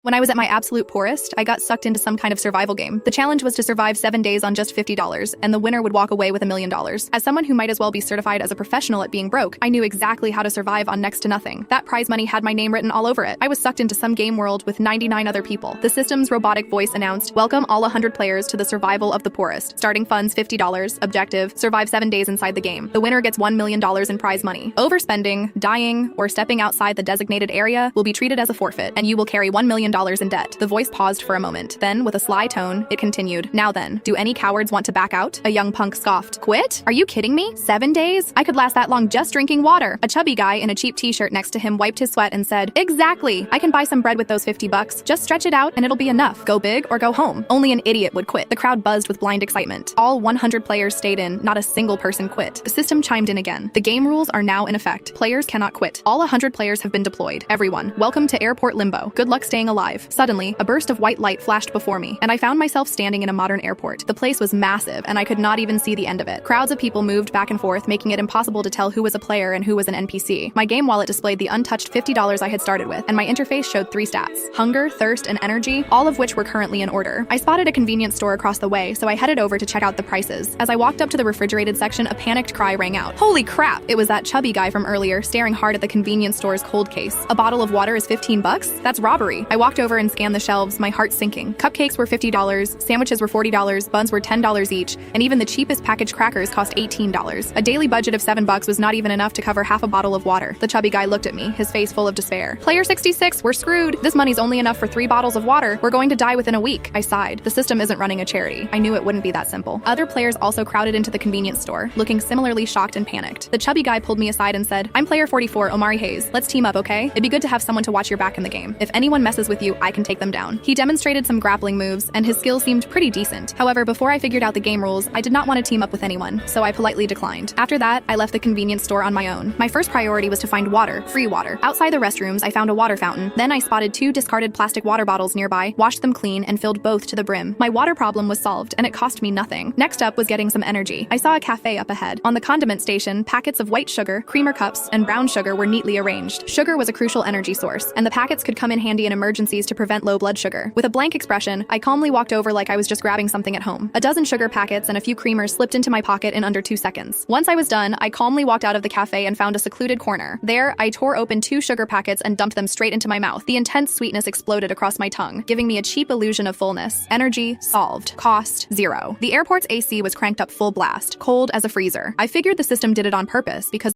When I was at my absolute poorest, I got sucked into some kind of survival game. The challenge was to survive 7 days on just $50, and the winner would walk away with $1 million. As someone who might as well be certified as a professional at being broke, I knew exactly how to survive on next to nothing. That prize money had my name written all over it. I was sucked into some game world with 99 other people. The system's robotic voice announced, "Welcome all 100 players to the survival of the poorest. Starting funds $50. Objective, survive 7 days inside the game. The winner gets $1 million in prize money. Overspending, dying, or stepping outside the designated area will be treated as a forfeit, and you will carry $1 million in debt." The voice paused for a moment. Then, with a sly tone, it continued, "Now then, do any cowards want to back out?" A young punk scoffed. "Quit? Are you kidding me? 7 days? I could last that long just drinking water." A chubby guy in a cheap t-shirt next to him wiped his sweat and said, "Exactly. I can buy some bread with those $50. Just stretch it out and it'll be enough. Go big or go home." Only an idiot would quit. The crowd buzzed with blind excitement. All 100 players stayed in. Not a single person quit. The system chimed in again. "The game rules are now in effect. Players cannot quit. All 100 players have been deployed. Everyone, welcome to Airport Limbo. Good luck staying alive." Suddenly, a burst of white light flashed before me, and I found myself standing in a modern airport. The place was massive, and I could not even see the end of it. Crowds of people moved back and forth, making it impossible to tell who was a player and who was an NPC. My game wallet displayed the untouched $50 I had started with, and my interface showed 3 stats: hunger, thirst, and energy, all of which were currently in order. I spotted a convenience store across the way, so I headed over to check out the prices. As I walked up to the refrigerated section, a panicked cry rang out. Holy crap! It was that chubby guy from earlier, staring hard at the convenience store's cold case. A bottle of water is $15? That's robbery. I walked over and scanned the shelves, my heart sinking. Cupcakes were $50, sandwiches were $40, buns were $10 each, and even the cheapest packaged crackers cost $18. A daily budget of $7 was not even enough to cover half a bottle of water. The chubby guy looked at me, his face full of despair. "Player 66, we're screwed. This money's only enough for 3 bottles of water. We're going to die within a week." I sighed. The system isn't running a charity. I knew it wouldn't be that simple. Other players also crowded into the convenience store, looking similarly shocked and panicked. The chubby guy pulled me aside and said, "I'm player 44, Omari Hayes. Let's team up, okay? It'd be good to have someone to watch your back in the game. If anyone messes with you, I can take them down." He demonstrated some grappling moves, and his skills seemed pretty decent. However, before I figured out the game rules, I did not want to team up with anyone, so I politely declined. After that, I left the convenience store on my own. My first priority was to find water, free water. Outside the restrooms, I found a water fountain. Then I spotted 2 discarded plastic water bottles nearby, washed them clean, and filled both to the brim. My water problem was solved, and it cost me nothing. Next up was getting some energy. I saw a cafe up ahead. On the condiment station, packets of white sugar, creamer cups, and brown sugar were neatly arranged. Sugar was a crucial energy source, and the packets could come in handy in emergencies to prevent low blood sugar. With a blank expression, I calmly walked over like I was just grabbing something at home. A dozen sugar packets and a few creamers slipped into my pocket in under 2 seconds. Once I was done, I calmly walked out of the cafe and found a secluded corner. There, I tore open 2 sugar packets and dumped them straight into my mouth. The intense sweetness exploded across my tongue, giving me a cheap illusion of fullness. Energy solved. Cost 0. The airport's AC was cranked up full blast, cold as a freezer. I figured the system did it on purpose because